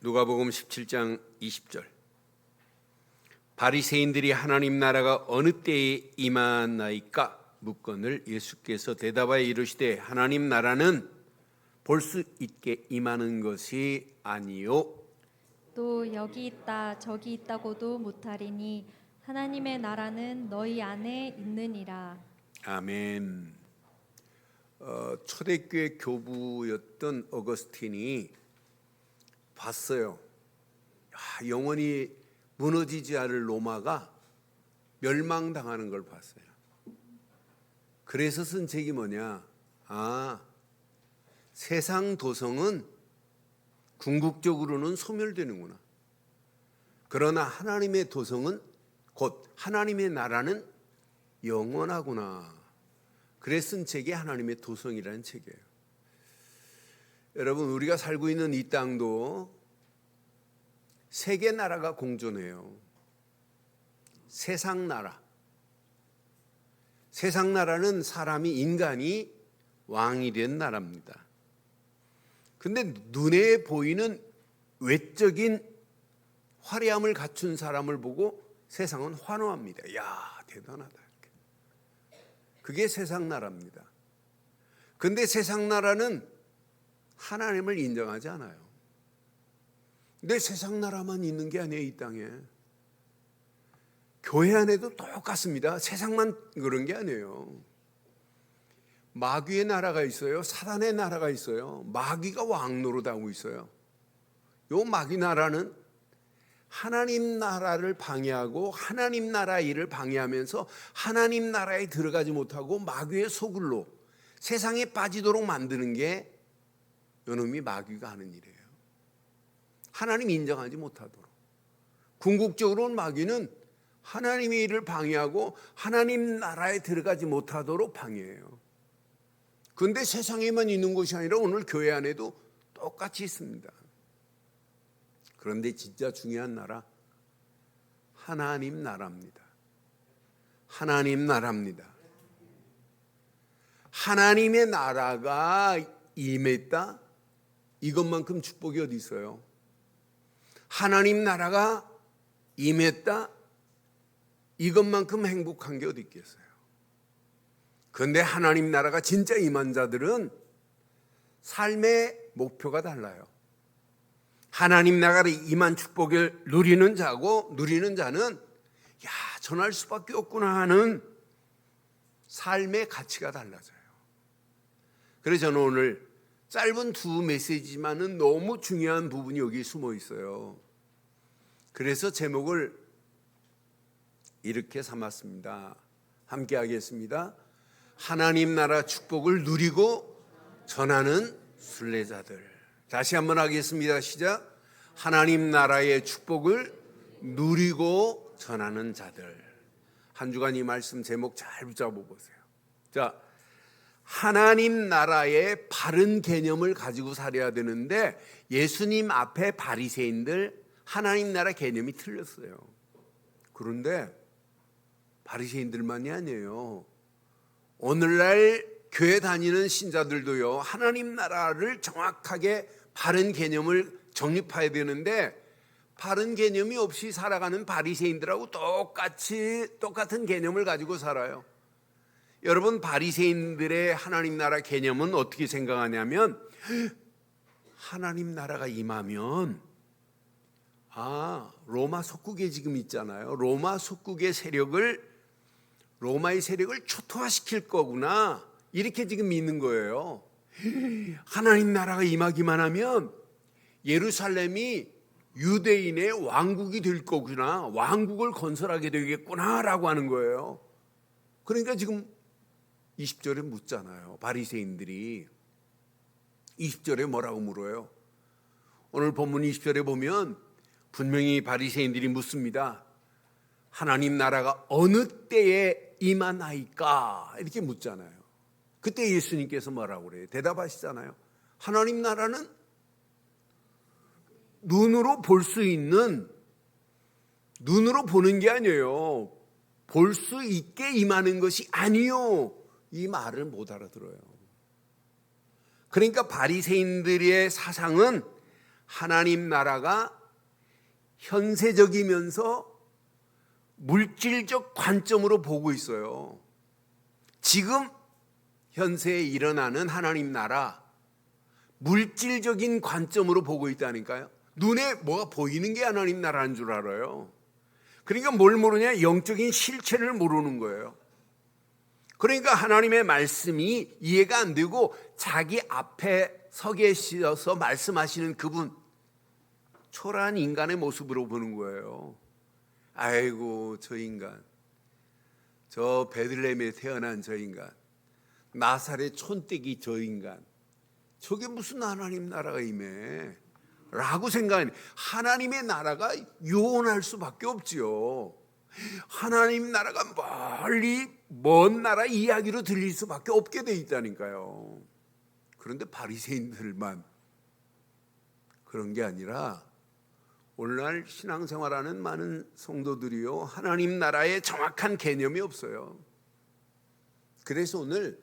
누가복음 17장 20절. 바리새인들이 하나님 나라가 어느 때에 임하나이까 묻거늘 예수께서 대답하여 이르시되 하나님 나라는 볼 수 있게 임하는 것이 아니요 또 여기 있다 저기 있다고도 못하리니 하나님의 나라는 너희 안에 있느니라. 아멘. 초대교회 교부였던 어거스틴이 봤어요. 영원히 무너지지 않을 로마가 멸망당하는 걸 봤어요. 그래서 쓴 책이 뭐냐? 세상 도성은 궁극적으로는 소멸되는구나. 그러나 하나님의 도성은 곧 하나님의 나라는 영원하구나. 그래서 쓴 책이 하나님의 도성이라는 책이에요. 여러분, 우리가 살고 있는 이 땅도 세계 나라가 공존해요. 세상 나라. 세상 나라는 인간이 왕이 된 나라입니다. 근데 눈에 보이는 외적인 화려함을 갖춘 사람을 보고 세상은 환호합니다. 야, 대단하다. 그게 세상 나라입니다. 근데 세상 나라는 하나님을 인정하지 않아요. 근데 세상 나라만 있는 게 아니에요, 이 땅에. 교회 안에도 똑같습니다. 세상만 그런 게 아니에요. 마귀의 나라가 있어요. 사단의 나라가 있어요. 마귀가 왕 노릇하고 있어요. 요 마귀 나라는 하나님 나라를 방해하고 하나님 나라 일을 방해하면서 하나님 나라에 들어가지 못하고 마귀의 소굴로 세상에 빠지도록 만드는 게 요놈이 마귀가 하는 일이에요. 하나님 인정하지 못하도록. 궁극적으로는 마귀는 하나님의 일을 방해하고 하나님 나라에 들어가지 못하도록 방해해요. 그런데 세상에만 있는 것이 아니라 오늘 교회 안에도 똑같이 있습니다. 그런데 진짜 중요한 나라, 하나님 나라입니다. 하나님 나라입니다. 하나님의 나라가 임했다? 이것만큼 축복이 어디 있어요? 하나님 나라가 임했다? 이것만큼 행복한 게 어디 있겠어요? 그런데 하나님 나라가 진짜 임한 자들은 삶의 목표가 달라요. 하나님 나라가 임한 축복을 누리는 자고 누리는 자는 전할 수밖에 없구나 하는 삶의 가치가 달라져요. 그래서 저는 오늘 짧은 두 메시지만은 너무 중요한 부분이 여기 숨어 있어요. 그래서 제목을 이렇게 삼았습니다. 함께 하겠습니다. 하나님 나라 축복을 누리고 전하는 순례자들. 다시 한번 하겠습니다. 시작. 하나님 나라의 축복을 누리고 전하는 자들. 한 주간 이 말씀 제목 잘 붙잡아 보세요. 자, 하나님 나라의 바른 개념을 가지고 살아야 되는데 예수님 앞에 바리새인들 하나님 나라 개념이 틀렸어요. 그런데 바리새인들만이 아니에요. 오늘날 교회 다니는 신자들도요, 하나님 나라를 정확하게 바른 개념을 정립해야 되는데 바른 개념이 없이 살아가는 바리새인들하고 똑같은 개념을 가지고 살아요. 여러분, 바리새인들의 하나님 나라 개념은 어떻게 생각하냐면 하나님 나라가 임하면 로마 속국에 지금 있잖아요. 로마의 세력을 초토화시킬 거구나. 이렇게 지금 믿는 거예요. 하나님 나라가 임하기만 하면 예루살렘이 유대인의 왕국이 될 거구나. 왕국을 건설하게 되겠구나 라고 하는 거예요. 그러니까 지금 20절에 묻잖아요. 바리새인들이 20절에 뭐라고 물어요? 오늘 본문 20절에 보면 분명히 바리새인들이 묻습니다. 하나님 나라가 어느 때에 임하나이까? 이렇게 묻잖아요. 그때 예수님께서 뭐라고 그래요? 대답하시잖아요. 하나님 나라는 눈으로 볼 수 있는, 눈으로 보는 게 아니에요. 볼 수 있게 임하는 것이 아니요. 이 말을 못 알아들어요. 그러니까 바리새인들의 사상은 하나님 나라가 현세적이면서 물질적 관점으로 보고 있어요. 지금 현세에 일어나는 하나님 나라, 물질적인 관점으로 보고 있다니까요. 눈에 뭐가 보이는 게 하나님 나라인 줄 알아요. 그러니까 뭘 모르냐? 영적인 실체를 모르는 거예요. 그러니까 하나님의 말씀이 이해가 안 되고 자기 앞에 서 계셔서 말씀하시는 그분, 초라한 인간의 모습으로 보는 거예요. 아이고, 저 인간, 저 베들레헴에 태어난 저 인간, 나사렛 촌떼기 저 인간, 저게 무슨 하나님 나라가 임해? 라고 생각하니 하나님의 나라가 요원할 수밖에 없지요. 하나님 나라가 멀리 먼 나라 이야기로 들릴 수밖에 없게 돼 있다니까요. 그런데 바리새인들만 그런 게 아니라 오늘날 신앙생활하는 많은 성도들이요, 하나님 나라의 정확한 개념이 없어요. 그래서 오늘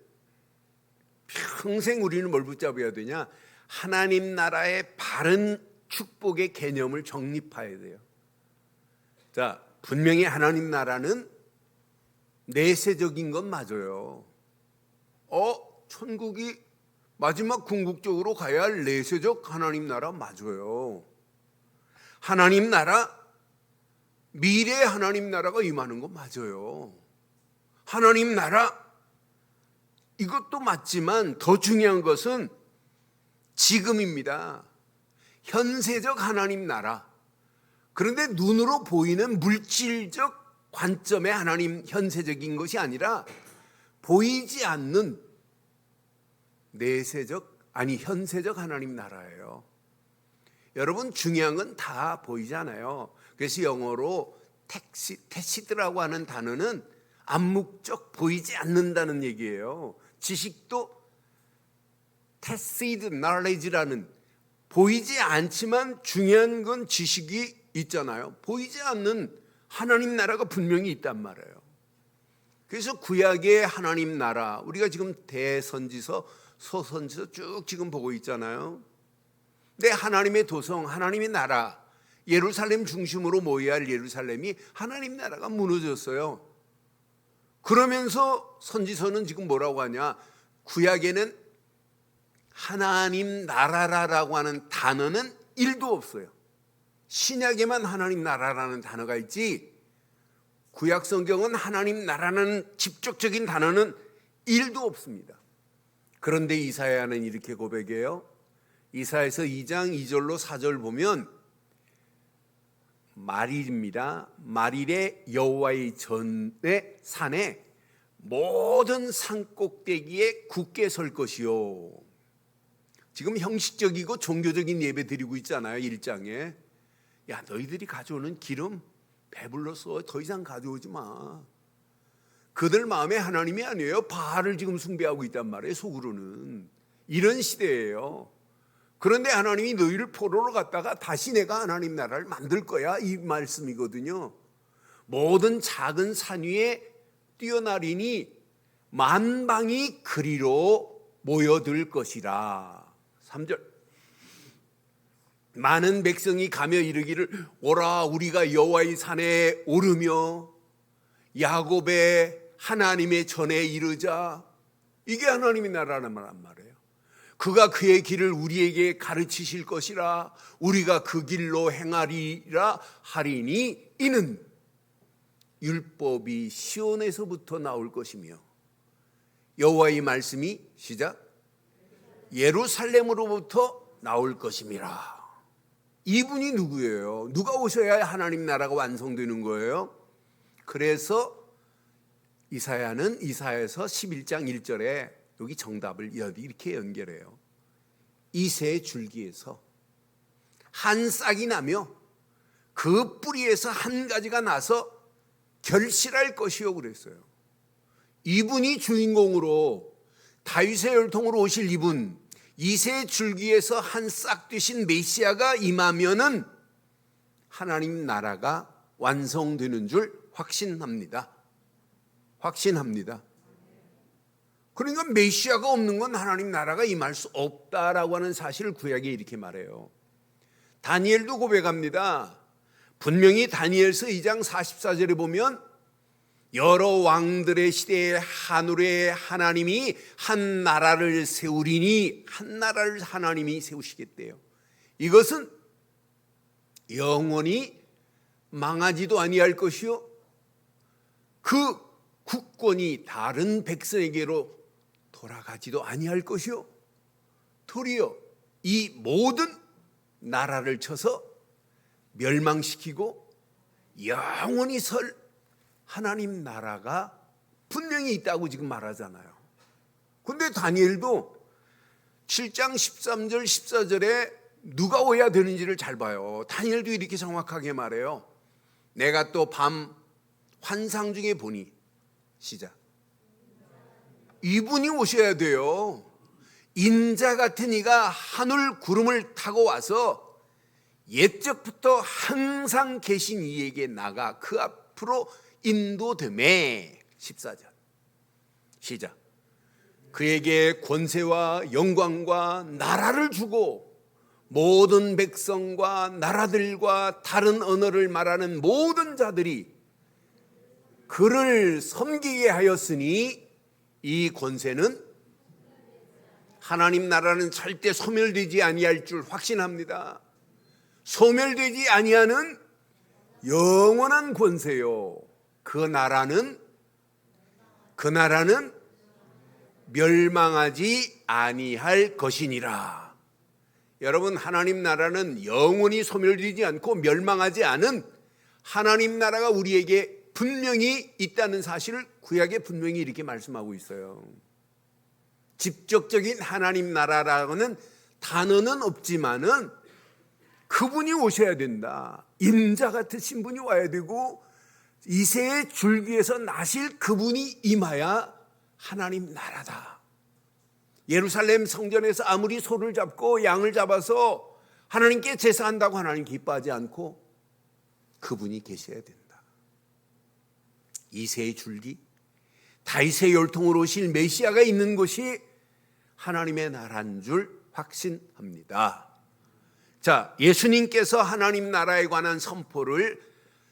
평생 우리는 뭘 붙잡아야 되냐? 하나님 나라의 바른 축복의 개념을 정립해야 돼요. 자, 분명히 하나님 나라는 내세적인 건 맞아요. 천국이 마지막 궁극적으로 가야 할 내세적 하나님 나라 맞아요. 하나님 나라, 미래 하나님 나라가 임하는 거 맞아요. 하나님 나라, 이것도 맞지만 더 중요한 것은 지금입니다. 현세적 하나님 나라. 그런데 눈으로 보이는 물질적 관점의 하나님 현세적인 것이 아니라 보이지 않는 내세적, 아니 현세적 하나님 나라예요. 여러분, 중요한 건 다 보이잖아요. 그래서 영어로 테시드라고 하는 단어는 암묵적, 보이지 않는다는 얘기예요. 지식도 tacit knowledge라는, 보이지 않지만 중요한 건 지식이 있잖아요. 보이지 않는 하나님 나라가 분명히 있단 말이에요. 그래서 구약의 하나님 나라, 우리가 지금 대선지서, 소선지서 쭉 지금 보고 있잖아요. 내 하나님의 도성, 하나님의 나라, 예루살렘 중심으로 모여야 할 예루살렘이 하나님 나라가 무너졌어요. 그러면서 선지서는 지금 뭐라고 하냐? 구약에는 하나님 나라라고 하는 단어는 1도 없어요. 신약에만 하나님 나라라는 단어가 있지, 구약 성경은 하나님 나라는 직접적인 단어는 1도 없습니다. 그런데 이사야는 이렇게 고백해요. 이사야서 2장 2절로 4절 보면 말일입니다. 말일에 여호와의 전에 산에 모든 산 꼭대기에 굳게 설 것이요. 지금 형식적이고 종교적인 예배 드리고 있잖아요. 1장에. 야, 너희들이 가져오는 기름 배불렀어. 더 이상 가져오지 마. 그들 마음에 하나님이 아니에요. 바알을 지금 숭배하고 있단 말이에요. 속으로는. 이런 시대예요. 그런데 하나님이 너희를 포로로 갔다가 다시 내가 하나님 나라를 만들 거야, 이 말씀이거든요. 모든 작은 산 위에 뛰어나리니 만방이 그리로 모여들 것이라. 3절. 많은 백성이 가며 이르기를 오라, 우리가 여호와의 산에 오르며 야곱의 하나님의 전에 이르자. 이게 하나님의 나라란 말이에요. 그가 그의 길을 우리에게 가르치실 것이라. 우리가 그 길로 행하리라 하리니 이는 율법이 시온에서부터 나올 것이며 여호와의 말씀이 시작 예루살렘으로부터 나올 것임이라. 이분이 누구예요? 누가 오셔야 하나님 나라가 완성되는 거예요? 그래서 이사야는 이사야서 11장 1절에 여기 정답을 이렇게 연결해요. 이새의 줄기에서 한 싹이 나며 그 뿌리에서 한 가지가 나서 결실할 것이요 그랬어요. 이분이 주인공으로 다윗의 혈통으로 오실 이분, 이새의 줄기에서 한 싹 되신 메시아가 임하면은 하나님 나라가 완성되는 줄 확신합니다. 확신합니다. 그러니까 메시아가 없는 건 하나님 나라가 임할 수 없다라고 하는 사실을 구약에 이렇게 말해요. 다니엘도 고백합니다. 분명히 다니엘서 2장 44절에 보면 여러 왕들의 시대에 하늘의 하나님이 한 나라를 세우리니, 한 나라를 하나님이 세우시겠대요. 이것은 영원히 망하지도 아니할 것이요, 그 국권이 다른 백성에게로 돌아가지도 아니할 것이요, 도리어 이 모든 나라를 쳐서 멸망시키고 영원히 설 하나님 나라가 분명히 있다고 지금 말하잖아요. 근데 다니엘도 7장 13절 14절에 누가 오야 되는지를 잘 봐요. 다니엘도 이렇게 정확하게 말해요. 내가 또 밤 환상 중에 보니, 시작, 이분이 오셔야 돼요. 인자 같은 이가 하늘 구름을 타고 와서 옛적부터 항상 계신 이에게 나가 그 앞으로 인도되매. 14절 시작. 그에게 권세와 영광과 나라를 주고 모든 백성과 나라들과 다른 언어를 말하는 모든 자들이 그를 섬기게 하였으니, 이 권세는 하나님 나라는 절대 소멸되지 아니할 줄 확신합니다. 소멸되지 아니하는 영원한 권세요. 그 나라는 멸망하지 아니할 것이니라. 여러분, 하나님 나라는 영원히 소멸되지 않고 멸망하지 않은 하나님 나라가 우리에게 분명히 있다는 사실을 구약에 분명히 이렇게 말씀하고 있어요. 직접적인 하나님 나라라는 단어는 없지만은 그분이 오셔야 된다. 인자 같으신 분이 와야 되고 이새의 줄기에서 나실 그분이 임하야 하나님 나라다. 예루살렘 성전에서 아무리 소를 잡고 양을 잡아서 하나님께 제사한다고 하나님 기뻐하지 않고 그분이 계셔야 된다. 이새의 줄기, 다윗의 혈통으로 오실 메시아가 있는 곳이 하나님의 나라인 줄 확신합니다. 자, 예수님께서 하나님 나라에 관한 선포를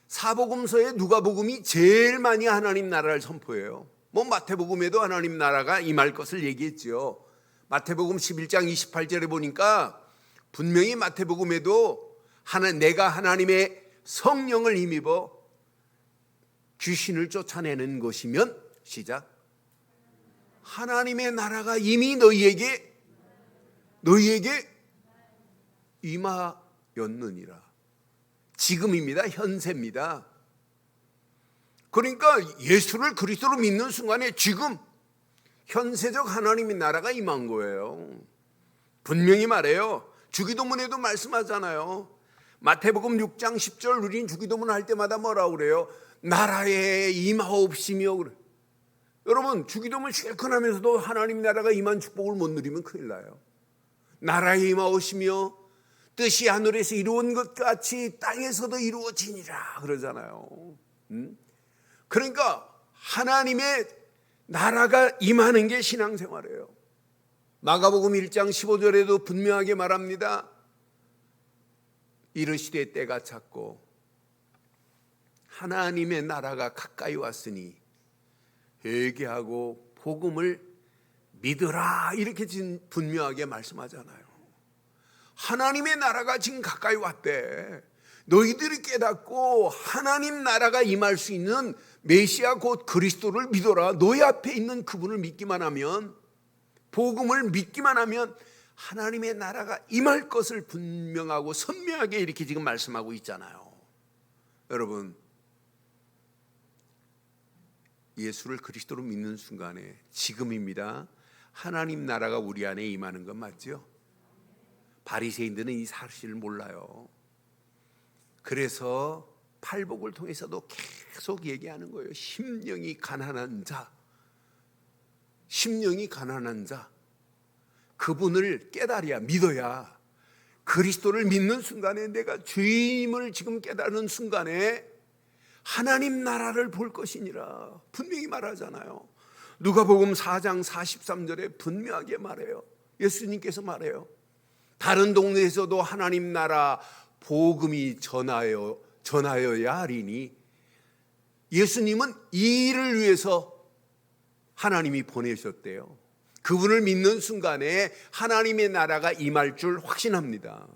사복음서에 누가복음이 제일 많이 하나님 나라를 선포해요. 마태복음에도 하나님 나라가 임할 것을 얘기했죠. 마태복음 11장 28절에 보니까 분명히 마태복음에도 내가 하나님의 성령을 힘입어 귀신을 쫓아내는 것이면, 시작, 하나님의 나라가 이미 너희에게 임하였느니라. 지금입니다. 현세입니다. 그러니까 예수를 그리스도로 믿는 순간에 지금 현세적 하나님의 나라가 임한 거예요. 분명히 말해요. 주기도문에도 말씀하잖아요. 마태복음 6장 10절 우린 주기도문 할 때마다 뭐라고 그래요? 나라에 임하옵시며 그래. 여러분, 주기도문 실컷 하면서도 하나님 나라가 임한 축복을 못 누리면 큰일 나요. 나라에 임하옵시며 뜻이 하늘에서 이루어진 것 같이 땅에서도 이루어지니라 그러잖아요. 그러니까 하나님의 나라가 임하는 게 신앙생활이에요. 마가복음 1장 15절에도 분명하게 말합니다. 이르시되 때가 찼고 하나님의 나라가 가까이 왔으니 회개하고 복음을 믿으라, 이렇게 분명하게 말씀하잖아요. 하나님의 나라가 지금 가까이 왔대. 너희들이 깨닫고 하나님 나라가 임할 수 있는 메시아 곧 그리스도를 믿어라. 너희 앞에 있는 그분을 믿기만 하면, 복음을 믿기만 하면 하나님의 나라가 임할 것을 분명하고 선명하게 이렇게 지금 말씀하고 있잖아요. 여러분, 예수를 그리스도로 믿는 순간에 지금입니다. 하나님 나라가 우리 안에 임하는 건 맞죠? 바리새인들은 이 사실을 몰라요. 그래서 팔복을 통해서도 계속 얘기하는 거예요. 심령이 가난한 자, 그분을 깨달아야, 믿어야, 그리스도를 믿는 순간에, 내가 주임을 지금 깨달은 순간에 하나님 나라를 볼 것이니라 분명히 말하잖아요. 누가복음 4장 43절에 분명하게 말해요. 예수님께서 말해요. 다른 동네에서도 하나님 나라 복음이 전하여야 하리니 예수님은 이 일을 위해서 하나님이 보내셨대요. 그분을 믿는 순간에 하나님의 나라가 임할 줄 확신합니다.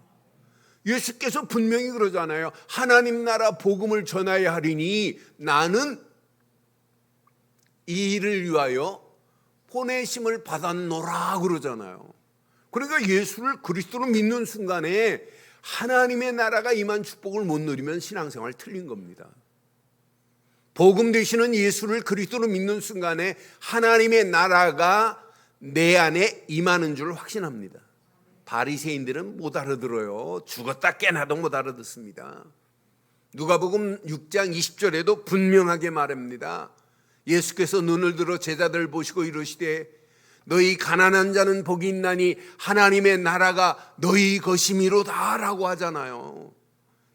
예수께서 분명히 그러잖아요. 하나님 나라 복음을 전하여야 하리니 나는 이 일을 위하여 보내심을 받았노라 그러잖아요. 그러니까 예수를 그리스도로 믿는 순간에 하나님의 나라가 임한 축복을 못 누리면 신앙생활 틀린 겁니다. 복음 되시는 예수를 그리스도로 믿는 순간에 하나님의 나라가 내 안에 임하는 줄 확신합니다. 바리새인들은 못 알아들어요. 죽었다 깨나도 못 알아듣습니다. 누가복음 6장 20절에도 분명하게 말합니다. 예수께서 눈을 들어 제자들 보시고 이르시되 너희 가난한 자는 복이 있나니 하나님의 나라가 너희 것이미로다 라고 하잖아요.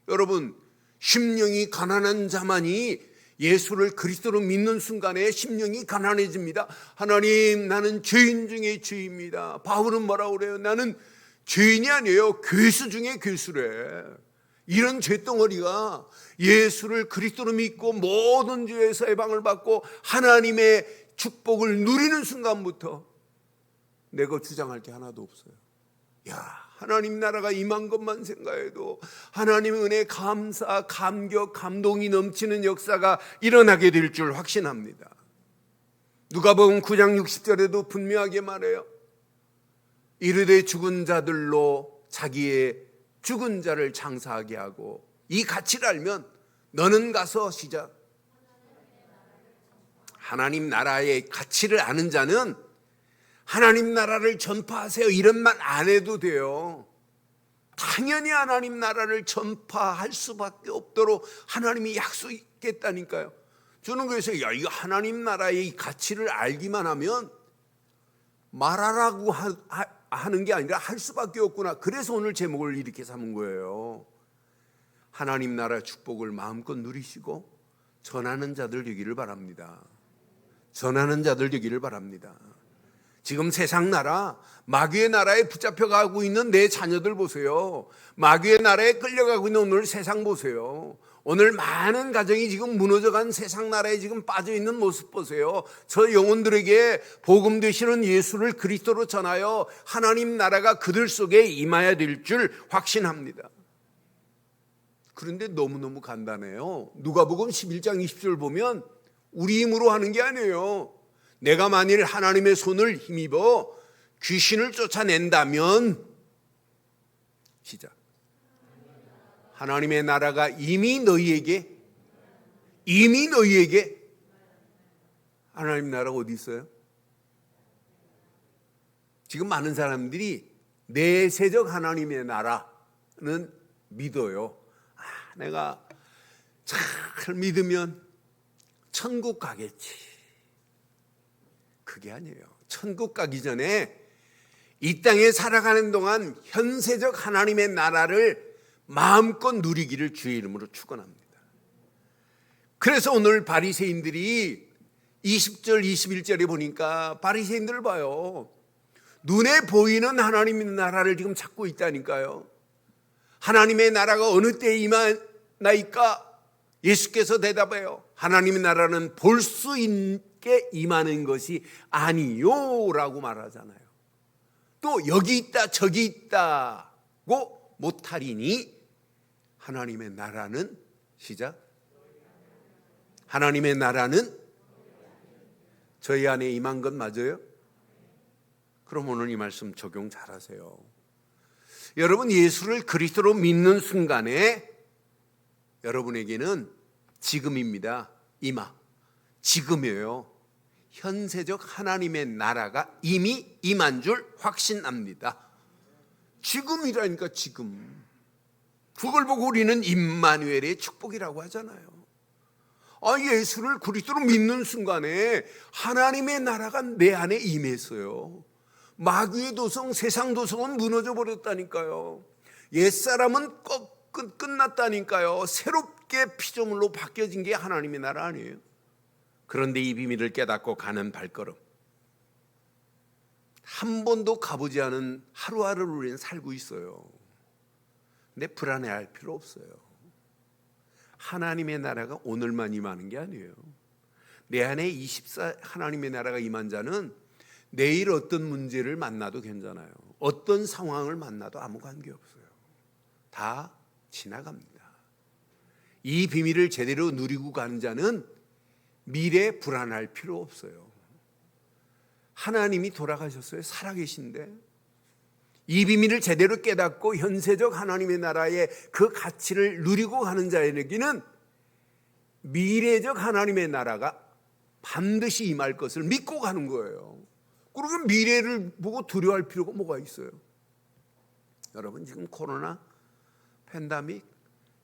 여러분, 심령이 가난한 자만이 예수를 그리스도로 믿는 순간에 심령이 가난해집니다. 하나님, 나는 죄인 중에 죄입니다. 바울은 뭐라고 그래요? 나는 죄인이 아니에요. 괴수 중에 괴수래. 이런 죄덩어리가 예수를 그리스도로 믿고 모든 죄에서 해방을 받고 하나님의 축복을 누리는 순간부터 내가 주장할 게 하나도 없어요. 야, 하나님 나라가 임한 것만 생각해도 하나님의 은혜, 감사, 감격, 감동이 넘치는 역사가 일어나게 될 줄 확신합니다. 누가복음 9장 60절에도 분명하게 말해요. 이르되 죽은 자들로 자기의 죽은 자를 장사하게 하고 이 가치를 알면 너는 가서 시작. 하나님 나라의 가치를 아는 자는 하나님 나라를 전파하세요 이런 말 안 해도 돼요. 당연히 하나님 나라를 전파할 수밖에 없도록 하나님이 약속했다니까요. 저는 그래서 이거 하나님 나라의 가치를 알기만 하면 말하라고 하는 게 아니라 할 수밖에 없구나. 그래서 오늘 제목을 이렇게 삼은 거예요. 하나님 나라 축복을 마음껏 누리시고 전하는 자들 되기를 바랍니다. 전하는 자들 되기를 바랍니다. 지금 세상 나라, 마귀의 나라에 붙잡혀 가고 있는 내 자녀들 보세요. 마귀의 나라에 끌려가고 있는 오늘 세상 보세요. 오늘 많은 가정이 지금 무너져간 세상 나라에 지금 빠져있는 모습 보세요. 저 영혼들에게 복음 되시는 예수를 그리스도로 전하여 하나님 나라가 그들 속에 임해야 될 줄 확신합니다. 그런데 너무너무 간단해요. 누가복음 11장 20절 보면 우리 힘으로 하는 게 아니에요. 내가 만일 하나님의 손을 힘입어 귀신을 쫓아낸다면 시작. 하나님의 나라가 이미 너희에게 하나님 나라가 어디 있어요? 지금 많은 사람들이 내세적 하나님의 나라는 믿어요. 내가 잘 믿으면 천국 가겠지. 그게 아니에요. 천국 가기 전에 이 땅에 살아가는 동안 현세적 하나님의 나라를 마음껏 누리기를 주의 이름으로 축원합니다. 그래서 오늘 바리새인들이 20절 21절에 보니까 바리새인들을 봐요. 눈에 보이는 하나님의 나라를 지금 찾고 있다니까요. 하나님의 나라가 어느 때에 임하나이까? 예수께서 대답해요. 하나님의 나라는 볼 수 있게 임하는 것이 아니요 라고 말하잖아요. 또 여기 있다 저기 있다고 못하리니 하나님의 나라는 시작. 하나님의 나라는 저희 안에 임한 것 맞아요? 그럼 오늘 이 말씀 적용 잘하세요. 여러분, 예수를 그리스도로 믿는 순간에 여러분에게는 지금입니다. 지금이에요. 현세적 하나님의 나라가 이미 임한 줄 확신합니다. 지금이라니까 지금. 그걸 보고 우리는 임마누엘의 축복이라고 하잖아요. 예수를 그리스도로 믿는 순간에 하나님의 나라가 내 안에 임했어요. 마귀의 도성, 세상 도성은 무너져 버렸다니까요. 옛사람은 끝났다니까요. 새롭게 피조물로 바뀌어진 게 하나님의 나라 아니에요? 그런데 이 비밀을 깨닫고 가는 발걸음, 한 번도 가보지 않은 하루하루를 우리는 살고 있어요. 근데 불안해할 필요 없어요. 하나님의 나라가 오늘만 임하는 게 아니에요. 내 안에 24 하나님의 나라가 임한 자는 내일 어떤 문제를 만나도 괜찮아요. 어떤 상황을 만나도 아무 관계없어요. 다 지나갑니다. 이 비밀을 제대로 누리고 가는 자는 미래에 불안할 필요 없어요. 하나님이 돌아가셨어요. 살아계신데 이 비밀을 제대로 깨닫고 현세적 하나님의 나라의 그 가치를 누리고 가는 자에게는 미래적 하나님의 나라가 반드시 임할 것을 믿고 가는 거예요. 그러면 미래를 보고 두려워할 필요가 뭐가 있어요? 여러분, 지금 코로나 팬데믹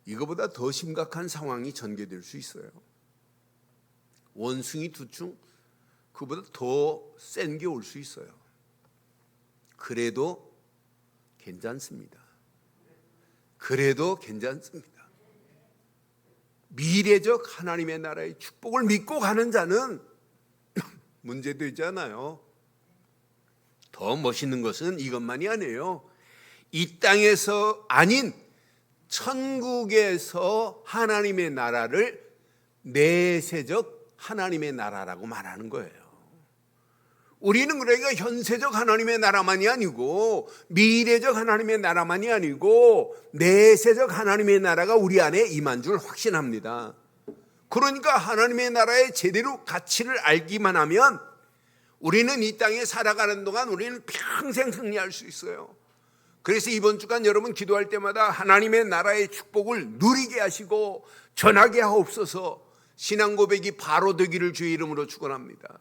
이거보다 더 심각한 상황이 전개될 수 있어요. 원숭이 두충 그보다 더 센 게 올 수 있어요. 그래도 괜찮습니다. 그래도 괜찮습니다. 미래적 하나님의 나라의 축복을 믿고 가는 자는 문제되지 않아요. 더 멋있는 것은 이것만이 아니에요. 이 땅에서 아닌 천국에서 하나님의 나라를 내세적 하나님의 나라라고 말하는 거예요. 우리는 그러니까 현세적 하나님의 나라만이 아니고 미래적 하나님의 나라만이 아니고 내세적 하나님의 나라가 우리 안에 임한 줄 확신합니다. 그러니까 하나님의 나라의 제대로 가치를 알기만 하면 우리는 이 땅에 살아가는 동안 우리는 평생 승리할 수 있어요. 그래서 이번 주간 여러분 기도할 때마다 하나님의 나라의 축복을 누리게 하시고 전하게 하옵소서. 신앙 고백이 바로 되기를 주의 이름으로 축원합니다.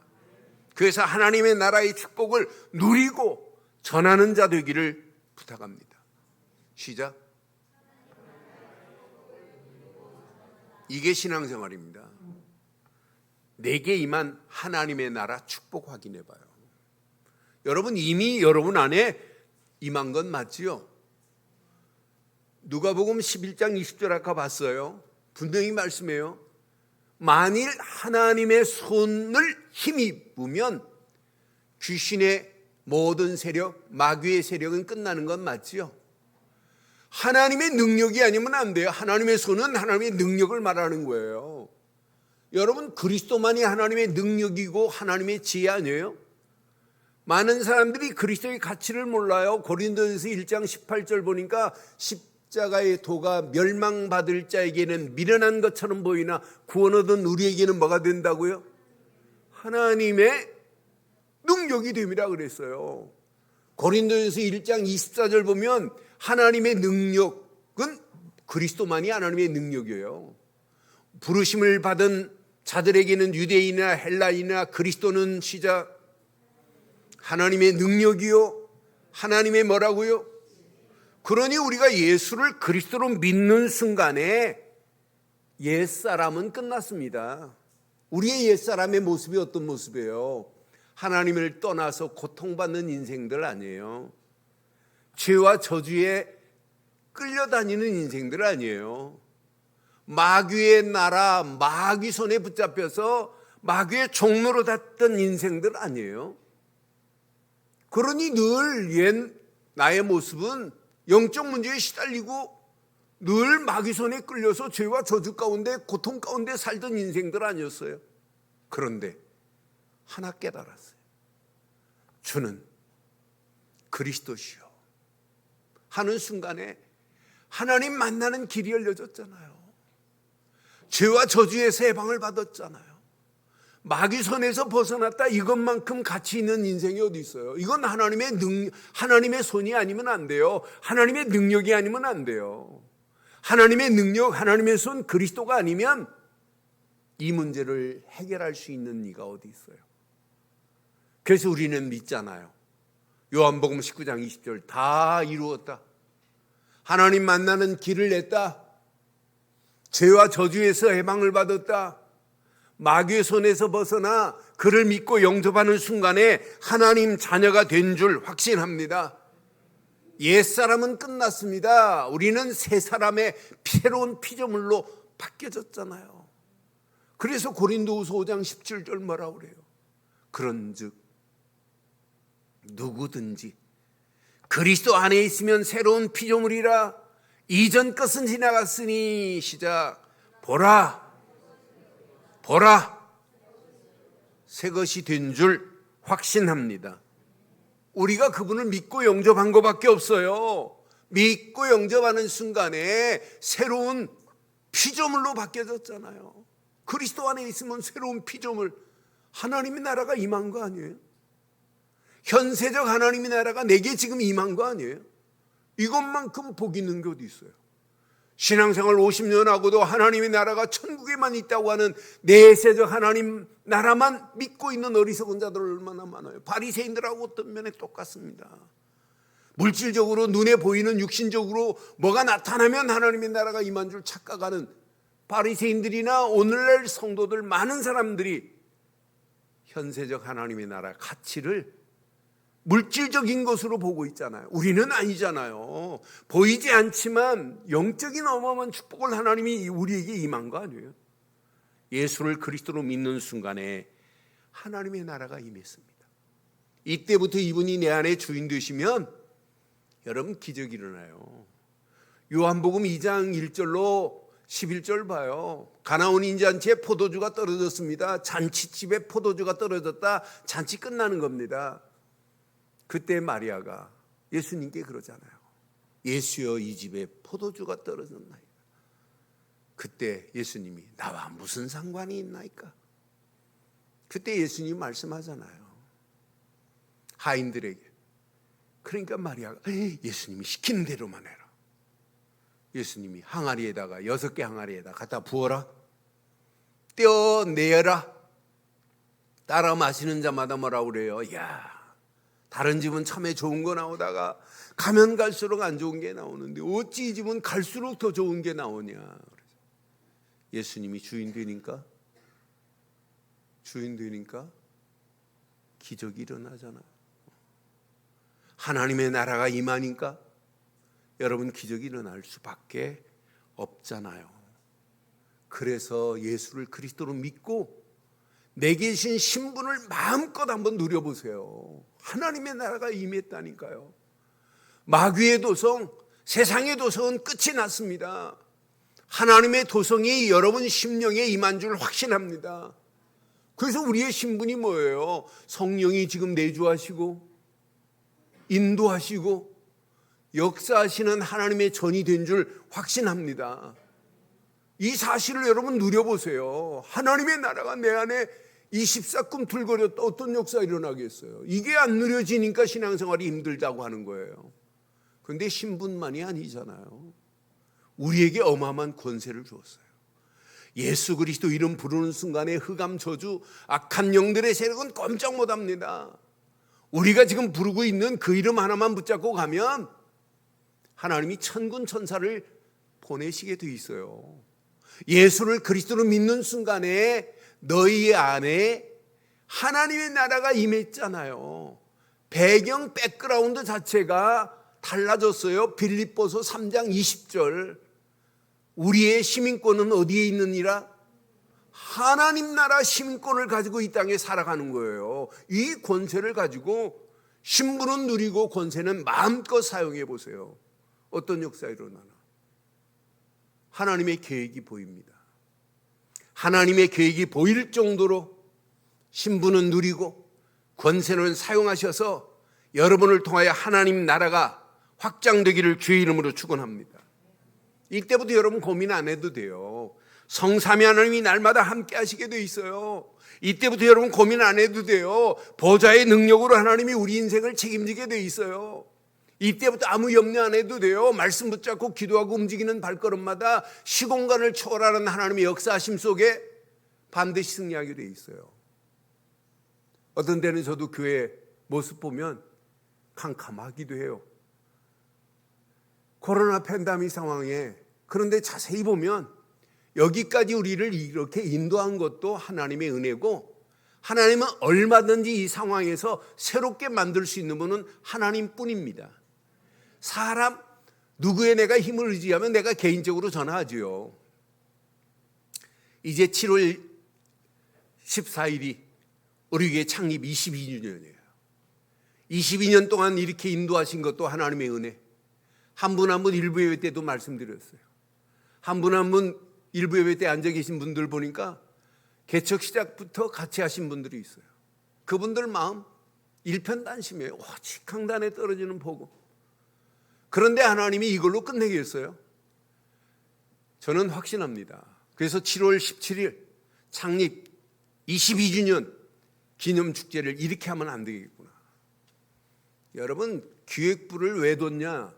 그래서 하나님의 나라의 축복을 누리고 전하는 자 되기를 부탁합니다. 시작. 이게 신앙생활입니다. 내게 임한 하나님의 나라 축복 확인해 봐요. 여러분 이미 여러분 안에 임한 건 맞지요? 누가복음 11장 20절 아까 봤어요. 분명히 말씀해요. 만일 하나님의 손을 힘입으면 귀신의 모든 세력, 마귀의 세력은 끝나는 건 맞지요? 하나님의 능력이 아니면 안 돼요. 하나님의 손은 하나님의 능력을 말하는 거예요. 여러분 그리스도만이 하나님의 능력이고 하나님의 지혜 아니에요? 많은 사람들이 그리스도의 가치를 몰라요. 고린도전서 1장 18절 보니까 십자가의 도가 멸망받을 자에게는 미련한 것처럼 보이나 구원 얻은 우리에게는 뭐가 된다고요? 하나님의 능력이 됨이라 그랬어요. 고린도전서 1장 24절 보면 하나님의 능력은 그리스도만이 하나님의 능력이에요. 부르심을 받은 자들에게는 유대인이나 헬라인이나 그리스도는 시작 하나님의 능력이요 하나님의 뭐라고요? 그러니 우리가 예수를 그리스도로 믿는 순간에 옛사람은 끝났습니다. 우리의 옛사람의 모습이 어떤 모습이에요? 하나님을 떠나서 고통받는 인생들 아니에요. 죄와 저주에 끌려다니는 인생들 아니에요. 마귀의 나라, 마귀 손에 붙잡혀서 마귀의 종로로 닿던 인생들 아니에요. 그러니 늘 옛 나의 모습은 영적 문제에 시달리고 늘 마귀 손에 끌려서 죄와 저주 가운데 고통 가운데 살던 인생들 아니었어요. 그런데 하나 깨달았어요. 주는 그리스도시요 하는 순간에 하나님 만나는 길이 열려졌잖아요. 죄와 저주에서 해방을 받았잖아요. 마귀 손에서 벗어났다 이것만큼 가치 있는 인생이 어디 있어요? 이건 하나님의 손이 아니면 안 돼요. 하나님의 능력이 아니면 안 돼요. 하나님의 능력, 하나님의 손 그리스도가 아니면 이 문제를 해결할 수 있는 이가 어디 있어요? 그래서 우리는 믿잖아요. 요한복음 19장 20절 다 이루었다. 하나님 만나는 길을 냈다. 죄와 저주에서 해방을 받았다. 마귀의 손에서 벗어나 그를 믿고 영접하는 순간에 하나님 자녀가 된 줄 확신합니다. 옛사람은 끝났습니다. 우리는 새 사람의 새로운 피조물로 바뀌어졌잖아요. 그래서 고린도후서 5장 17절 뭐라고 그래요? 그런즉 누구든지 그리스도 안에 있으면 새로운 피조물이라 이전 것은 지나갔으니 시작 보라 새 것이 된 줄 확신합니다. 우리가 그분을 믿고 영접한 것밖에 없어요. 믿고 영접하는 순간에 새로운 피조물로 바뀌어졌잖아요. 그리스도 안에 있으면 새로운 피조물, 하나님의 나라가 임한 거 아니에요? 현세적 하나님의 나라가 내게 지금 임한 거 아니에요? 이것만큼 복 있는 게 어디 있어요? 신앙생활 50년 하고도 하나님의 나라가 천국에만 있다고 하는 내세적 하나님 나라만 믿고 있는 어리석은 자들 얼마나 많아요. 바리새인들하고 어떤 면에 똑같습니다. 물질적으로 눈에 보이는 육신적으로 뭐가 나타나면 하나님의 나라가 임한 줄 착각하는 바리새인들이나 오늘날 성도들 많은 사람들이 현세적 하나님의 나라 가치를 물질적인 것으로 보고 있잖아요. 우리는 아니잖아요. 보이지 않지만 영적인 어마어마한 축복을 하나님이 우리에게 임한 거 아니에요? 예수를 그리스도로 믿는 순간에 하나님의 나라가 임했습니다. 이때부터 이분이 내 안에 주인 되시면 여러분 기적이 일어나요. 요한복음 2장 1절로 11절 봐요. 가나온 인잔치에 포도주가 떨어졌습니다. 잔치집에 포도주가 떨어졌다. 잔치 끝나는 겁니다. 그때 마리아가 예수님께 그러잖아요. 예수여, 이 집에 포도주가 떨어졌나이까. 그때 예수님이 나와 무슨 상관이 있나이까. 그때 예수님이 말씀하잖아요. 하인들에게. 그러니까 마리아가 예수님이 시키는 대로만 해라. 예수님이 항아리에다가 6개 항아리에다 갖다 부어라. 떼어내라. 따라 마시는 자마다 뭐라고 그래요? 야, 다른 집은 참에 좋은 거 나오다가 가면 갈수록 안 좋은 게 나오는데 어찌 이 집은 갈수록 더 좋은 게 나오냐. 예수님이 주인 되니까 기적이 일어나잖아요. 하나님의 나라가 임하니까 여러분 기적이 일어날 수밖에 없잖아요. 그래서 예수를 그리스도로 믿고 내게 주신 신분을 마음껏 한번 누려보세요. 하나님의 나라가 임했다니까요. 마귀의 도성, 세상의 도성은 끝이 났습니다. 하나님의 도성이 여러분 심령에 임한 줄 확신합니다. 그래서 우리의 신분이 뭐예요? 성령이 지금 내주하시고 인도하시고 역사하시는 하나님의 전이 된 줄 확신합니다. 이 사실을 여러분 누려보세요. 하나님의 나라가 내 안에 24꿈 들거렸다. 어떤 역사가 일어나겠어요? 이게 안 누려지니까 신앙생활이 힘들다고 하는 거예요. 그런데 신분만이 아니잖아요. 우리에게 어마어마한 권세를 주었어요. 예수 그리스도 이름 부르는 순간에 흑암 저주, 악한 영들의 세력은 꼼짝 못합니다. 우리가 지금 부르고 있는 그 이름 하나만 붙잡고 가면 하나님이 천군 천사를 보내시게 돼 있어요. 예수를 그리스도로 믿는 순간에 너희 안에 하나님의 나라가 임했잖아요. 배경 백그라운드 자체가 달라졌어요. 빌립보서 3장 20절. 우리의 시민권은 어디에 있느니라? 하나님 나라 시민권을 가지고 이 땅에 살아가는 거예요. 이 권세를 가지고 신분은 누리고 권세는 마음껏 사용해 보세요. 어떤 역사가 일어나나? 하나님의 계획이 보입니다. 하나님의 계획이 보일 정도로 신분은 누리고 권세는 사용하셔서 여러분을 통하여 하나님 나라가 확장되기를 주의 이름으로 축원합니다. 이때부터 여러분 고민 안 해도 돼요. 성삼위 하나님이 날마다 함께 하시게 돼 있어요. 이때부터 여러분 고민 안 해도 돼요. 보좌의 능력으로 하나님이 우리 인생을 책임지게 돼 있어요. 이때부터 아무 염려 안 해도 돼요. 말씀 붙잡고 기도하고 움직이는 발걸음마다 시공간을 초월하는 하나님의 역사하심 속에 반드시 승리하게 돼 있어요. 어떤 때는 저도 교회 모습 보면 캄캄하기도 해요. 코로나 팬데믹 상황에. 그런데 자세히 보면 여기까지 우리를 이렇게 인도한 것도 하나님의 은혜고, 하나님은 얼마든지 이 상황에서 새롭게 만들 수 있는 분은 하나님뿐입니다. 사람 누구의 내가 힘을 의지하면 내가 개인적으로 전화하지요. 이제 7월 14일이 우리 교회 창립 22주년이에요. 22년 동안 이렇게 인도하신 것도 하나님의 은혜. 한 분 한 분 일부 예배 때도 말씀드렸어요. 한 분 한 분 일부 예배 때 앉아 계신 분들 보니까 개척 시작부터 같이 하신 분들이 있어요. 그분들 마음 일편단심이에요. 오직 강단에 떨어지는 복음. 그런데 하나님이 이걸로 끝내겠어요? 저는 확신합니다. 그래서 7월 17일 창립 22주년 기념축제를 이렇게 하면 안 되겠구나. 여러분, 기획부를 왜 뒀냐?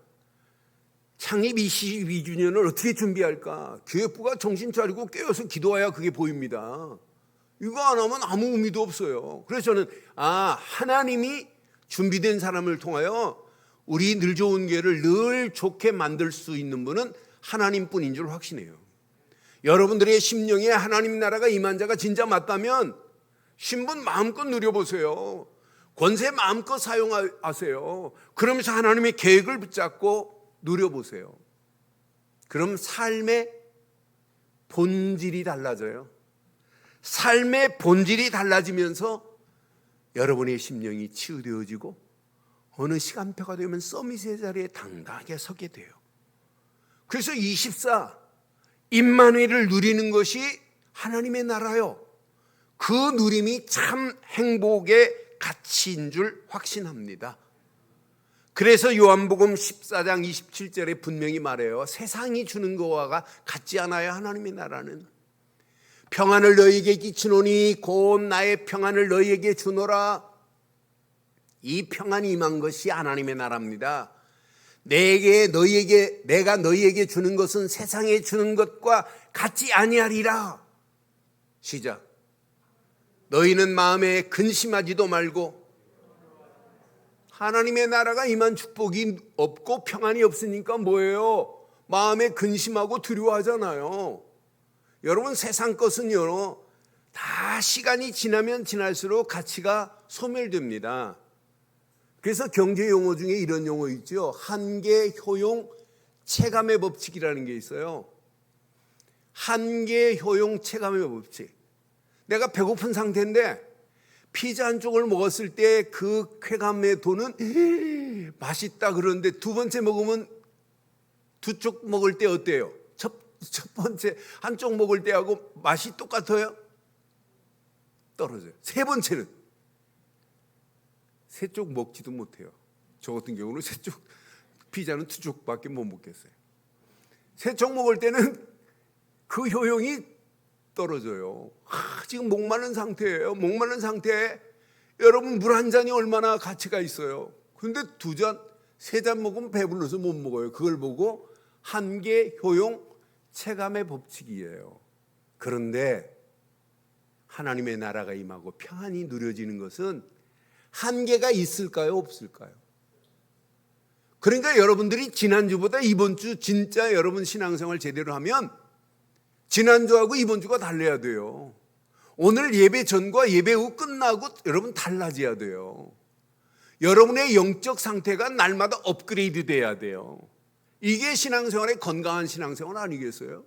창립 22주년을 어떻게 준비할까? 기획부가 정신 차리고 깨어서 기도해야 그게 보입니다. 이거 안 하면 아무 의미도 없어요. 그래서 저는 하나님이 준비된 사람을 통하여 우리 늘 좋은 교회를 늘 좋게 만들 수 있는 분은 하나님뿐인 줄 확신해요. 여러분들의 심령에 하나님 나라가 임한 자가 진짜 맞다면 신분 마음껏 누려보세요. 권세 마음껏 사용하세요. 그러면서 하나님의 계획을 붙잡고 누려보세요. 그럼 삶의 본질이 달라져요. 삶의 본질이 달라지면서 여러분의 심령이 치유되어지고 어느 시간표가 되면 서밋의 자리에 당당하게 서게 돼요. 그래서 24 임마누엘을 누리는 것이 하나님의 나라요. 그 누림이 참 행복의 가치인 줄 확신합니다. 그래서 요한복음 14장 27절에 분명히 말해요. 세상이 주는 것과 같지 않아요. 하나님의 나라는. 평안을 너희에게 끼치노니 곧 나의 평안을 너희에게 주노라. 이 평안이 임한 것이 하나님의 나라입니다. 내가 너희에게 주는 것은 세상에 주는 것과 같지 아니하리라. 시작. 너희는 마음에 근심하지도 말고. 하나님의 나라가 임한 축복이 없고 평안이 없으니까 뭐예요? 마음에 근심하고 두려워하잖아요. 여러분, 세상 것은요, 다 시간이 지나면 지날수록 가치가 소멸됩니다. 그래서 경제 용어 중에 이런 용어 있죠. 한계, 효용, 체감의 법칙이라는 게 있어요. 한계, 효용, 체감의 법칙. 내가 배고픈 상태인데 피자 한 쪽을 먹었을 때 그 쾌감의 도는 맛있다 그러는데 두 번째 먹으면 두 쪽 먹을 때 어때요? 첫 번째 한쪽 먹을 때하고 맛이 똑같아요? 떨어져요. 세 번째는 세 쪽 먹지도 못해요. 저 같은 경우는 세 쪽 피자는 두 쪽밖에 못 먹겠어요. 세 쪽 먹을 때는 그 효용이 떨어져요. 지금 목마른 상태예요. 목마른 상태에 여러분 물 한 잔이 얼마나 가치가 있어요. 그런데 두 잔, 세 잔 먹으면 배불러서 못 먹어요. 그걸 보고 한계, 효용, 체감의 법칙이에요. 그런데 하나님의 나라가 임하고 평안이 누려지는 것은 한계가 있을까요? 없을까요? 그러니까 여러분들이 지난주보다 이번 주 진짜 여러분 신앙생활 제대로 하면 지난주하고 이번 주가 달라야 돼요. 오늘 예배 전과 예배 후 끝나고 여러분 달라져야 돼요. 여러분의 영적 상태가 날마다 업그레이드 돼야 돼요. 이게 신앙생활의 건강한 신앙생활 아니겠어요?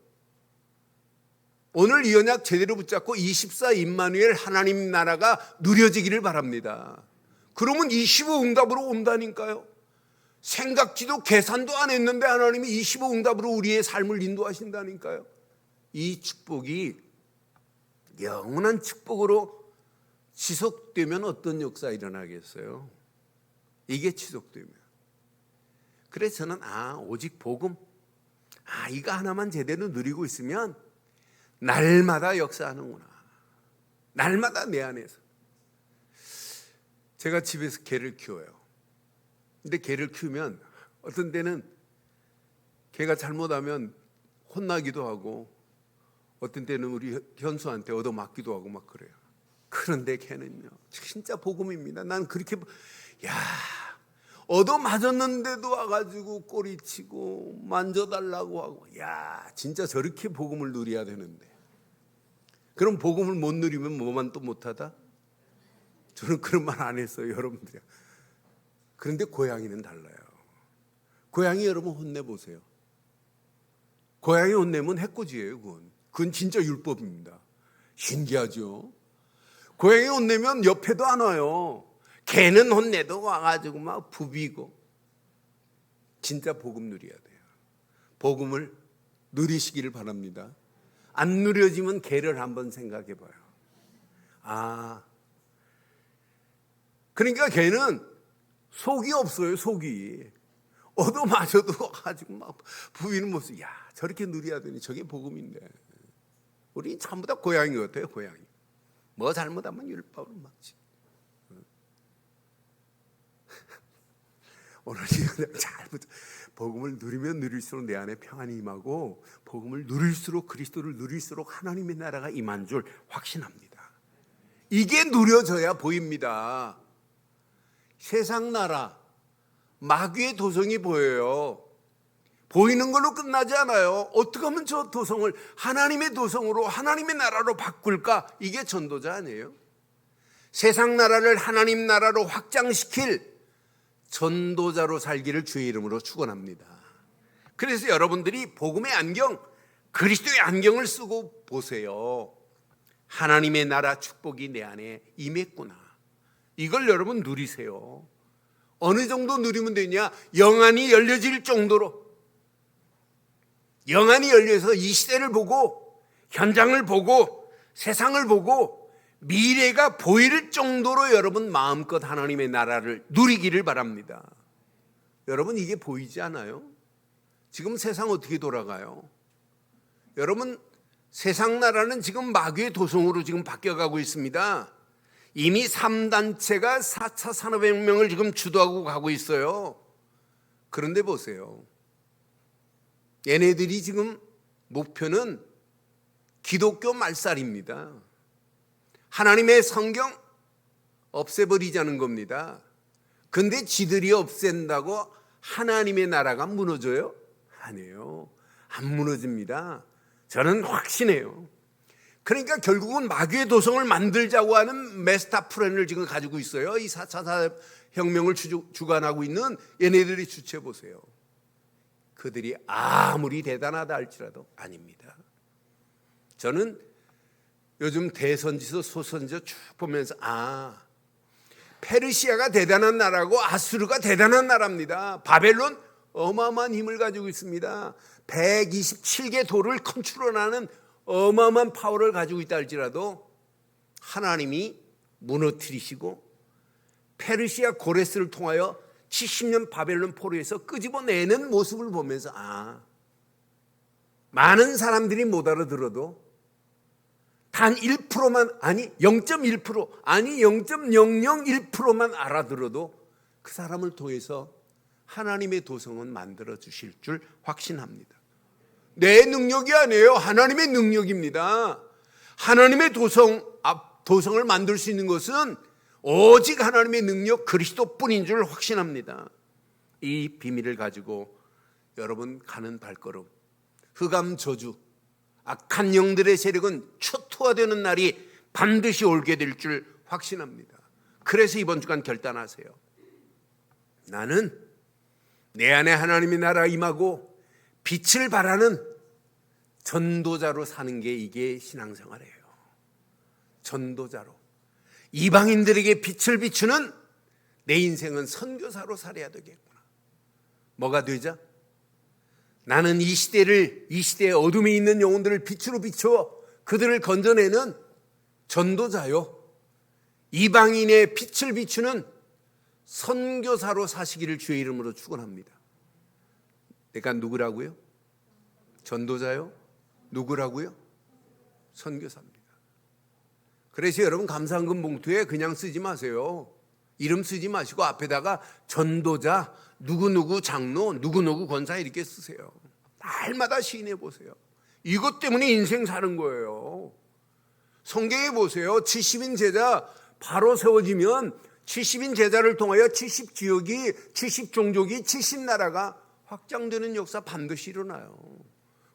오늘 이 언약 제대로 붙잡고 24 임마누엘 하나님 나라가 누려지기를 바랍니다. 그러면 25 응답으로 온다니까요. 생각지도 계산도 안 했는데 하나님이 25 응답으로 우리의 삶을 인도하신다니까요. 이 축복이 영원한 축복으로 지속되면 어떤 역사가 일어나겠어요? 이게 지속되면. 그래서 저는 오직 복음, 이거 하나만 제대로 누리고 있으면 날마다 역사하는구나. 날마다 내 안에서. 제가 집에서 개를 키워요. 근데 개를 키우면 어떤 때는 개가 잘못하면 혼나기도 하고 어떤 때는 우리 현수한테 얻어맞기도 하고 막 그래요. 그런데 걔는요 진짜 복음입니다. 난 그렇게 얻어맞았는데도 와가지고 꼬리치고 만져달라고 하고 진짜 저렇게 복음을 누려야 되는데 그럼 복음을 못 누리면 뭐만 또 못하다? 저는 그런 말 안 했어요. 여러분들이. 그런데 고양이는 달라요. 고양이 여러분 혼내보세요. 고양이 혼내면 해코지예요. 그건 진짜 율법입니다. 신기하죠? 고양이 혼내면 옆에도 안 와요. 개는 혼내도 와가지고 막 부비고. 진짜 복음 누려야 돼요. 복음을 누리시기를 바랍니다. 안 누려지면 개를 한번 생각해 봐요. 그러니까 개는 속이 없어요. 속이. 얻어마셔도 가지고 막 부비는 모습. 야, 저렇게 누려야 되니 저게 복음인데. 우리 전부 다 고양이 같아요. 고양이. 뭐 잘못하면 율법을 막지. 오늘 그냥 잘 복음을 누리면 누릴수록 내 안에 평안이 임하고, 복음을 누릴수록, 그리스도를 누릴수록 하나님의 나라가 임한 줄 확신합니다. 이게 누려져야 보입니다. 세상 나라, 마귀의 도성이 보여요. 보이는 걸로 끝나지 않아요. 어떻게 하면 저 도성을 하나님의 도성으로, 하나님의 나라로 바꿀까? 이게 전도자 아니에요? 세상 나라를 하나님 나라로 확장시킬 전도자로 살기를 주의 이름으로 축원합니다. 그래서 여러분들이 복음의 안경, 그리스도의 안경을 쓰고 보세요. 하나님의 나라 축복이 내 안에 임했구나. 이걸 여러분 누리세요. 어느 정도 누리면 되냐? 영안이 열려질 정도로. 영안이 열려서 이 시대를 보고, 현장을 보고, 세상을 보고, 미래가 보일 정도로 여러분 마음껏 하나님의 나라를 누리기를 바랍니다. 여러분, 이게 보이지 않아요? 지금 세상 어떻게 돌아가요? 여러분, 세상 나라는 지금 마귀의 도성으로 지금 바뀌어가고 있습니다. 이미 3단체가 4차 산업혁명을 지금 주도하고 가고 있어요. 그런데 보세요. 얘네들이 지금 목표는 기독교 말살입니다. 하나님의 성경 없애버리자는 겁니다. 근데 지들이 없앤다고 하나님의 나라가 무너져요? 아니에요. 안 무너집니다. 저는 확신해요. 그러니까 결국은 마귀의 도성을 만들자고 하는 메스타 플랜을 지금 가지고 있어요. 이 4차 혁명을 주관하고 있는 얘네들이 주체 보세요. 그들이 아무리 대단하다 할지라도 아닙니다. 저는 요즘 대선지서 소선지서 쭉 보면서 페르시아가 대단한 나라고 아수르가 대단한 나라입니다. 바벨론 어마어마한 힘을 가지고 있습니다. 127개 도를 컨트롤하는 어마어마한 파워를 가지고 있다 할지라도 하나님이 무너뜨리시고 페르시아 고레스를 통하여 70년 바벨론 포로에서 끄집어내는 모습을 보면서 많은 사람들이 못 알아들어도 단 1%만, 아니 0.1%, 아니 0.001%만 알아들어도 그 사람을 통해서 하나님의 도성은 만들어 주실 줄 확신합니다. 내 능력이 아니에요. 하나님의 능력입니다. 하나님의 도성을 만들 수 있는 것은 오직 하나님의 능력 그리스도뿐인 줄 확신합니다. 이 비밀을 가지고 여러분 가는 발걸음, 흑암 저주, 악한 영들의 세력은 초토화되는 날이 반드시 올게 될 줄 확신합니다. 그래서 이번 주간 결단하세요. 나는 내 안에 하나님의 나라 임하고 빛을 발하는 전도자로 사는 게 이게 신앙생활이에요. 전도자로. 이방인들에게 빛을 비추는 내 인생은 선교사로 살아야 되겠구나. 뭐가 되자? 나는 이 시대의 어둠이 있는 영혼들을 빛으로 비추어 그들을 건져내는 전도자요. 이방인의 빛을 비추는 선교사로 사시기를 주의 이름으로 축원합니다. 내가 누구라고요? 전도자요? 누구라고요? 선교사입니다. 그래서 여러분 감사헌금 봉투에 그냥 쓰지 마세요. 이름 쓰지 마시고 앞에다가 전도자, 누구누구 장로, 누구누구 권사 이렇게 쓰세요. 날마다 시인해 보세요. 이것 때문에 인생 사는 거예요. 성경에 보세요. 70인 제자 바로 세워지면 70인 제자를 통하여 70지역이, 70종족이, 70나라가 확장되는 역사 반드시 일어나요.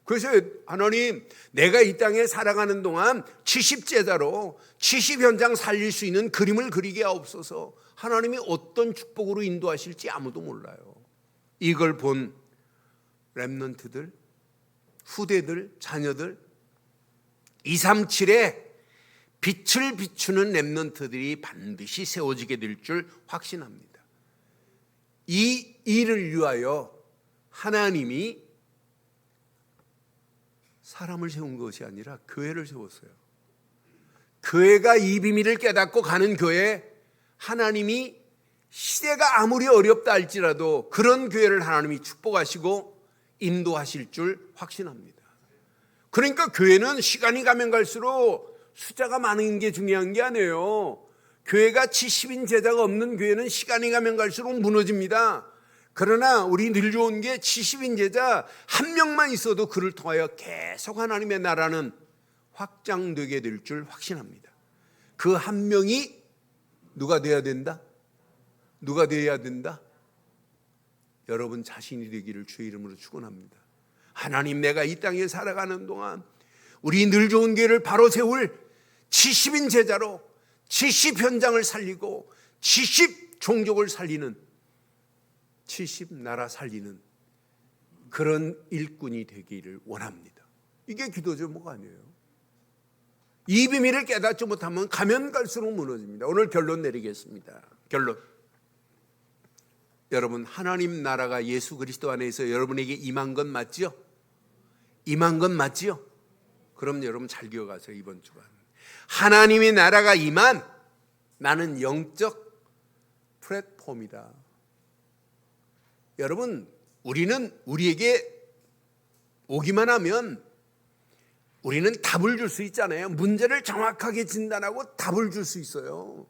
그래서 하나님, 내가 이 땅에 살아가는 동안 70제자로 70현장 살릴 수 있는 그림을 그리게 하옵소서. 하나님이 어떤 축복으로 인도하실지 아무도 몰라요. 이걸 본 렘넌트들, 후대들, 자녀들 237에 빛을 비추는 렘넌트들이 반드시 세워지게 될 줄 확신합니다. 이 일을 위하여 하나님이 사람을 세운 것이 아니라 교회를 세웠어요. 교회가 이 비밀을 깨닫고 가는 교회, 하나님이 시대가 아무리 어렵다 할지라도 그런 교회를 하나님이 축복하시고 인도하실 줄 확신합니다. 그러니까 교회는 시간이 가면 갈수록 숫자가 많은 게 중요한 게 아니에요. 교회가 70인 제자가 없는 교회는 시간이 가면 갈수록 무너집니다. 그러나 우리 늘 좋은 게 70인 제자 한 명만 있어도 그를 통하여 계속 하나님의 나라는 확장되게 될 줄 확신합니다. 그 한 명이 누가 되어야 된다? 누가 되어야 된다? 여러분 자신이 되기를 주의 이름으로 축원합니다. 하나님, 내가 이 땅에 살아가는 동안 우리 늘 좋은 교회를 바로 세울 70인 제자로 70 현장을 살리고 70 종족을 살리는 70 나라 살리는 그런 일꾼이 되기를 원합니다. 이게 기도 제목 아니에요. 이 비밀을 깨닫지 못하면 가면 갈수록 무너집니다. 오늘 결론 내리겠습니다. 결론. 여러분, 하나님 나라가 예수 그리스도 안에서 여러분에게 임한 건 맞지요? 임한 건 맞지요? 그럼 여러분 잘 기억하세요. 이번 주간 하나님의 나라가 임한 나는 영적 플랫폼이다. 여러분, 우리는 우리에게 오기만 하면 우리는 답을 줄 수 있잖아요. 문제를 정확하게 진단하고 답을 줄 수 있어요.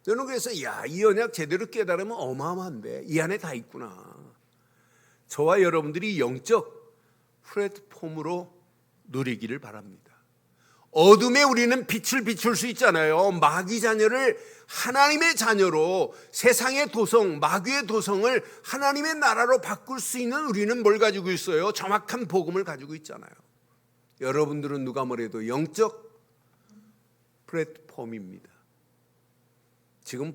저는 그래서 이 언약 제대로 깨달으면 어마어마한데 이 안에 다 있구나. 저와 여러분들이 영적 플랫폼으로 누리기를 바랍니다. 어둠에 우리는 빛을 비출 수 있잖아요. 마귀 자녀를 하나님의 자녀로, 세상의 도성, 마귀의 도성을 하나님의 나라로 바꿀 수 있는 우리는 뭘 가지고 있어요? 정확한 복음을 가지고 있잖아요. 여러분들은 누가 뭐래도 영적 플랫폼입니다. 지금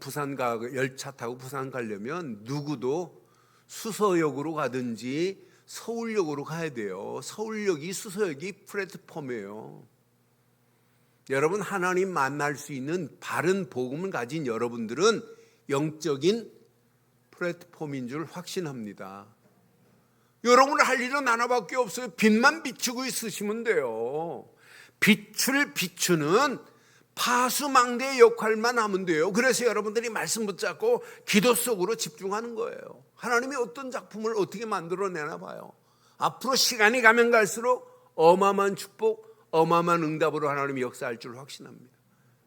열차 타고 부산 가려면 누구도 수서역으로 가든지 서울역으로 가야 돼요. 서울역이 수서역이 플랫폼이에요. 여러분, 하나님 만날 수 있는 바른 복음을 가진 여러분들은 영적인 플랫폼인 줄 확신합니다. 여러분 할 일은 하나밖에 없어요. 빛만 비추고 있으시면 돼요. 빛을 비추는 파수망대의 역할만 하면 돼요. 그래서 여러분들이 말씀 붙잡고 기도 속으로 집중하는 거예요. 하나님이 어떤 작품을 어떻게 만들어내나 봐요. 앞으로 시간이 가면 갈수록 어마어마한 축복, 어마어마한 응답으로 하나님이 역사할 줄 확신합니다.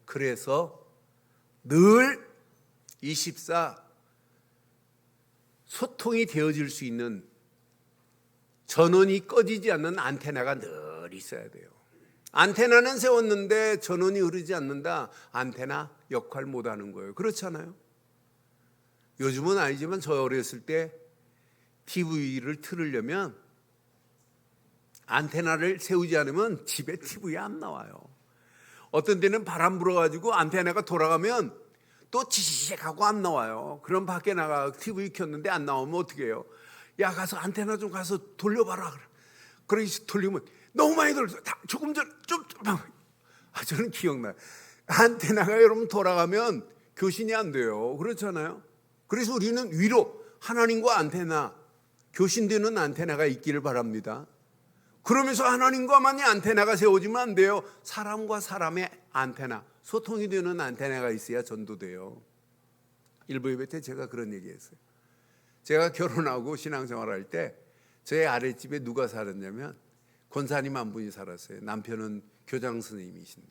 그래서 늘 24 소통이 되어질 수 있는 전원이 꺼지지 않는 안테나가 늘 있어야 돼요. 안테나는 세웠는데 전원이 흐르지 않는다. 안테나 역할 못하는 거예요. 그렇잖아요. 요즘은 아니지만 저 어렸을 때 TV를 틀으려면 안테나를 세우지 않으면 집에 TV 안 나와요. 어떤 데는 바람 불어가지고 안테나가 돌아가면 또 지지직하고 안 나와요. 그럼 밖에 나가 TV 켰는데 안 나오면 어떻게 해요? 야, 가서 안테나 좀 가서 돌려봐라. 그래서 돌리면 너무 많이 돌려. 조금 전 좀. 저는 기억나요. 안테나가 여러분 돌아가면 교신이 안 돼요. 그렇잖아요. 그래서 우리는 위로 하나님과 안테나, 교신되는 안테나가 있기를 바랍니다. 그러면서 하나님과만이 안테나가 세워지면 안 돼요. 사람과 사람의 안테나, 소통이 되는 안테나가 있어야 전도돼요. 일부 예배 때 제가 그런 얘기했어요. 제가 결혼하고 신앙생활할 때 저의 아랫집에 누가 살았냐면 권사님 한 분이 살았어요. 남편은 교장 선생님이신데,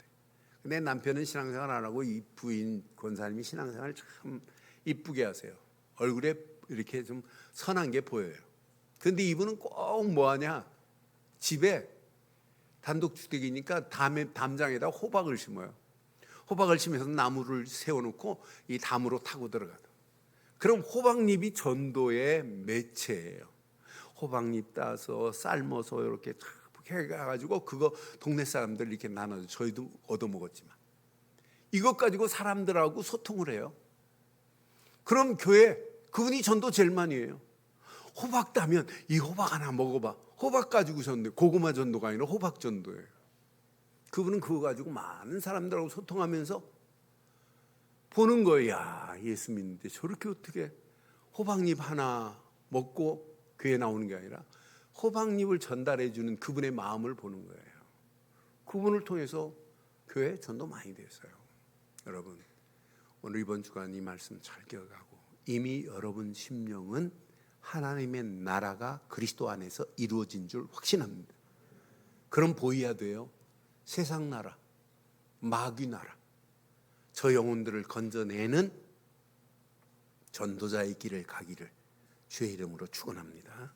근데 남편은 신앙생활 안 하고 이 부인 권사님이 신앙생활 참 이쁘게 하세요. 얼굴에 이렇게 좀 선한 게 보여요. 근데 이분은 꼭 뭐하냐, 집에 단독주택이니까 담장에다 호박을 심어요. 호박을 심어서 나무를 세워놓고 이 담으로 타고 들어가요. 그럼 호박잎이 전도의 매체예요. 호박잎 따서 삶아서 이렇게 해가지고 그거 동네 사람들 이렇게 나눠서 저희도 얻어먹었지만 이것 가지고 사람들하고 소통을 해요. 그럼 교회 그분이 전도 제일 많이 해요. 호박 따면 이 호박 하나 먹어봐. 호박 가지고 전도, 고구마 전도가 아니라 호박 전도예요. 그분은 그거 가지고 많은 사람들하고 소통하면서 보는 거예요. 야, 예수 믿는데 저렇게 어떻게 호박잎 하나 먹고 교회 나오는 게 아니라 호박잎을 전달해 주는 그분의 마음을 보는 거예요. 그분을 통해서 교회 전도 많이 됐어요. 여러분, 오늘 이번 주간 이 말씀 잘 기억하고 이미 여러분 심령은 하나님의 나라가 그리스도 안에서 이루어진 줄 확신합니다. 그럼 보여야 돼요. 세상 나라, 마귀 나라, 저 영혼들을 건져내는 전도자의 길을 가기를 주의 이름으로 축원합니다.